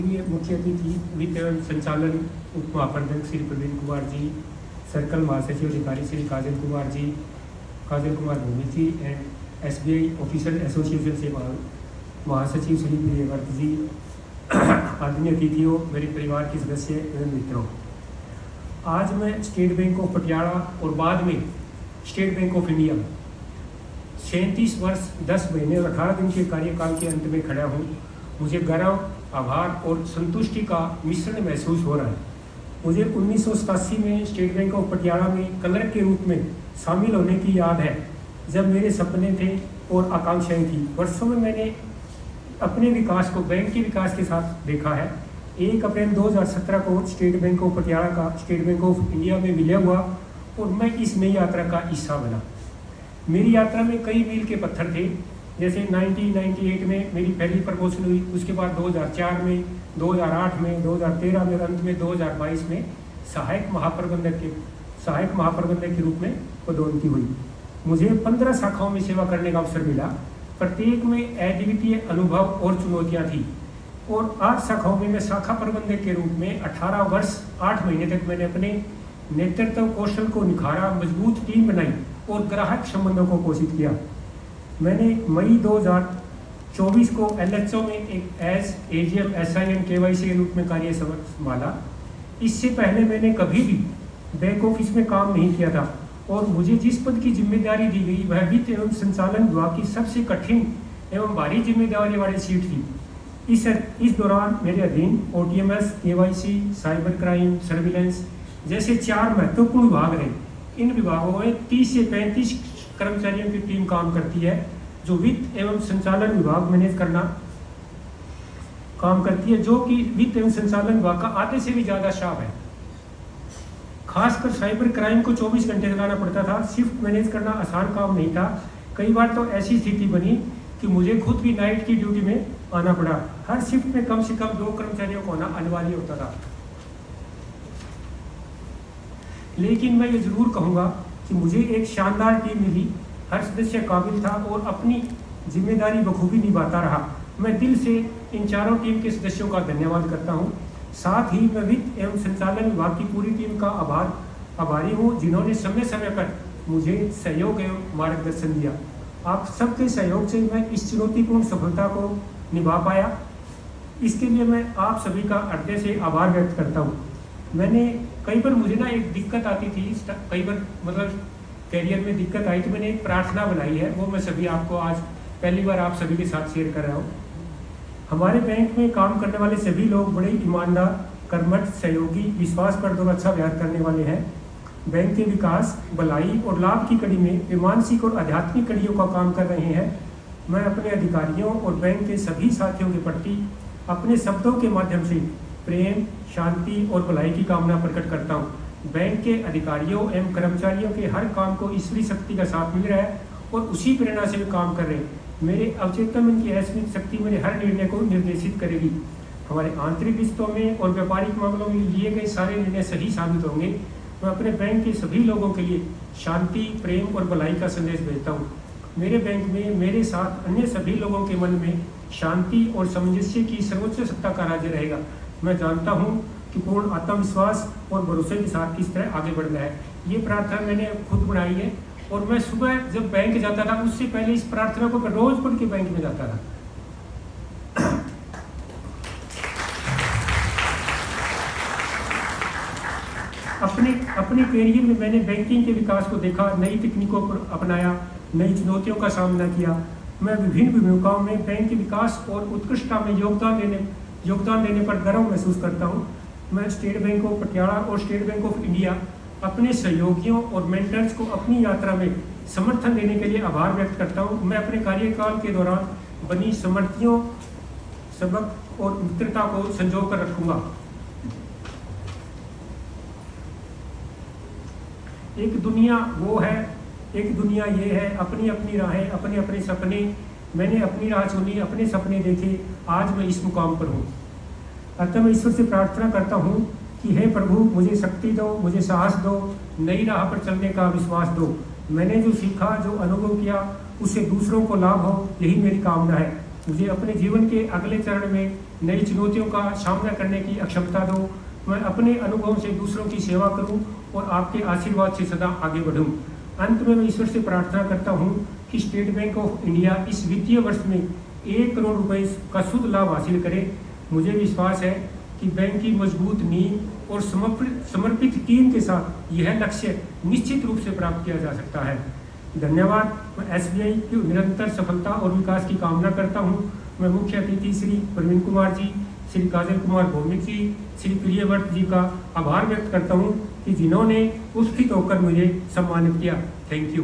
मुख्य अतिथि वित्त एवं संचालन उप महाप्रबंधक श्री प्रवीण कुमार जी, सर्कल महासचिव अधिकारी श्री काजल कुमार भूमि जी एंड SBI ऑफिसर एसोसिएशन से महासचिव श्री प्रियवर्त जी, आदरणीय अतिथियों, मेरे परिवार के सदस्य एवं मित्रों, आज मैं स्टेट बैंक ऑफ पटियाला और बाद में स्टेट बैंक ऑफ इंडिया 37 वर्ष 10 महीने और 18 दिन के कार्यकाल के अंत में खड़ा हूँ। मुझे गर्व, आभार और संतुष्टि का मिश्रण महसूस हो रहा है। मुझे 1987 में स्टेट बैंक ऑफ पटियाला में क्लर्क के रूप में शामिल होने की याद है, जब मेरे सपने थे और आकांक्षाएं थी। वर्षों में मैंने अपने विकास को बैंक के विकास के साथ देखा है। 1 अप्रैल 2017 को स्टेट बैंक ऑफ पटियाला का स्टेट बैंक ऑफ इंडिया में विलय हुआ और मैं इस नई यात्रा का हिस्सा बना। मेरी यात्रा में कई मील के पत्थर थे, जैसे 1998 में मेरी पहली प्रमोशन हुई, उसके बाद 2004 में, 2008 में, 2013 में और अंत में 2022 में सहायक महाप्रबंधक के रूप में पदोन्नति हुई। मुझे 15 शाखाओं में सेवा करने का अवसर मिला। प्रत्येक में अद्वितीय अनुभव और चुनौतियाँ थी और 8 शाखाओं में मैं शाखा प्रबंधक के रूप में 18 वर्ष 8 महीने तक मैंने अपने नेतृत्व कौशल को निखारा, मजबूत टीम बनाई और ग्राहक संबंधों को पोषित किया। मैंने मई 2024 को LHO में एक AGM SIN KYC के रूप में कार्य संभाला। इससे पहले मैंने कभी भी बैक ऑफिस में काम नहीं किया था और मुझे जिस पद की जिम्मेदारी दी गई वह वित्त एवं संचालन विभाग की सबसे कठिन एवं भारी जिम्मेदारी वाली सीट थी। इस दौरान मेरे अधीन OTMS, KYC, cyber crime, surveillance जैसे 4 महत्वपूर्ण विभाग रहे। इन विभागों में 30 से 35 कर्मचारियों की टीम काम करती है, जो वित्त एवं संचालन विभाग मैनेज करना काम करती है, जो कि वित्त एवं संचालन विभाग का आधे से भी ज़्यादा स्टाफ है। खासकर साइबर क्राइम को 24 घंटे लगाना पड़ता था। शिफ्ट मैनेज करना आसान काम नहीं था। कई बार तो ऐसी स्थिति बनी कि मुझे खुद भी नाइट की ड्यूटी में आना पड़ा। हर शिफ्ट में कम से कम 2 कर्मचारियों को आना अनिवार्य होता था। लेकिन मैं ये जरूर कहूँगा कि मुझे एक शानदार टीम मिली। हर सदस्य काबिल था और अपनी जिम्मेदारी बखूबी निभाता रहा। मैं दिल से इन चारों टीम के सदस्यों का धन्यवाद करता हूँ। साथ ही मैं वित्त एवं संचालन विभाग की पूरी टीम का आभारी हूँ, जिन्होंने समय समय पर मुझे सहयोग एवं मार्गदर्शन दिया। आप सबके सहयोग से मैं इस चुनौतीपूर्ण सफलता को निभा पाया। इसके लिए मैं आप सभी का हृदय से आभार व्यक्त करता हूँ। मैंने कई बार मुझे एक दिक्कत आती थी, कई बार कैरियर में दिक्कत आई, तो मैंने एक प्रार्थना बनाई है, वो मैं सभी आपको आज पहली बार आप सभी के साथ शेयर कर रहा हूँ। हमारे बैंक में काम करने वाले सभी लोग बड़े ईमानदार, कर्मठ, सहयोगी, विश्वासप्रद और अच्छा व्यवहार करने वाले हैं। बैंक के विकास, भलाई और लाभ की कड़ी में वे मानसिक और आध्यात्मिक कड़ियों का काम कर रहे हैं। मैं अपने अधिकारियों और बैंक के सभी साथियों के प्रति अपने शब्दों के माध्यम से प्रेम, शांति और भलाई की कामना प्रकट करता हूँ। बैंक के अधिकारियों एवं कर्मचारियों के हर काम को ईश्वरीय शक्ति का साथ मिल रहा है और उसी प्रेरणा से वे काम कर रहे हैं। मेरे अवचेतन मन की अस्मित शक्ति मेरे हर निर्णय को निर्देशित करेगी। हमारे आंतरिक रिश्तों में और व्यापारिक मामलों में लिए गए सारे निर्णय सही साबित होंगे। मैं अपने बैंक के सभी लोगों के लिए शांति, प्रेम और भलाई का संदेश भेजता हूँ। मेरे बैंक में मेरे साथ अन्य सभी लोगों के मन में शांति और सामंजस्य की सर्वोच्च सत्ता का राज्य रहेगा। मैं जानता हूँ कि पूर्ण आत्मविश्वास और भरोसे के साथ किस तरह आगे बढ़ना है। ये प्रार्थना मैंने खुद बनाई है और मैं सुबह जब बैंक जाता था उससे पहले इस प्रार्थना को मैं रोज पढ़ के बैंक में जाता था। अपने करियर में मैंने बैंकिंग के विकास को देखा, नई तकनीकों को अपनाया, नई चुनौतियों का सामना किया। मैं विभिन्न भूमिकाओं में बैंक के विकास और उत्कृष्टता में योगदान देने पर गर्व महसूस करता हूँ। मैं स्टेट बैंक ऑफ पटियाला और स्टेट बैंक ऑफ इंडिया अपने सहयोगियों और मेंटर्स को अपनी यात्रा में समर्थन देने के लिए आभार व्यक्त करता हूँ। मैं अपने कार्यकाल के दौरान बनी समृद्धियों, सबक और मित्रता को संजो कर रखूँगा। एक दुनिया ये है, अपनी अपनी राहें, अपने अपने सपने। मैंने अपनी राह चुनी, अपने सपने देखे, आज मैं इस मुकाम पर हूँ। अतः मैं ईश्वर से प्रार्थना करता हूँ कि हे प्रभु, मुझे शक्ति दो, मुझे साहस दो, नई राह पर चलने का विश्वास दो। मैंने जो सीखा, जो अनुभव किया, उससे दूसरों को लाभ हो, यही मेरी कामना है। मुझे अपने जीवन के अगले चरण में नई चुनौतियों का सामना करने की अक्षमता दो। मैं अपने अनुभव से दूसरों की सेवा करूं और आपके आशीर्वाद से सदा आगे बढ़ूं। अंत में मैं ईश्वर से प्रार्थना करता हूं कि स्टेट बैंक ऑफ इंडिया इस वित्तीय वर्ष में 1 करोड़ रुपए का शुद्ध लाभ हासिल करे। मुझे विश्वास है कि बैंक की मजबूत नींव और समर्पित टीम के साथ यह लक्ष्य निश्चित रूप से प्राप्त किया जा सकता है। धन्यवाद। मैं एसबीआई की निरंतर सफलता और विकास की कामना करता हूं। मैं मुख्य अतिथि श्री प्रवीण कुमार जी, श्री काजल कुमार भौमिक जी, श्री प्रियव्रत जी का आभार व्यक्त करता हूं कि जिन्होंने उपस्थित होकर मुझे सम्मानित किया। Thank you.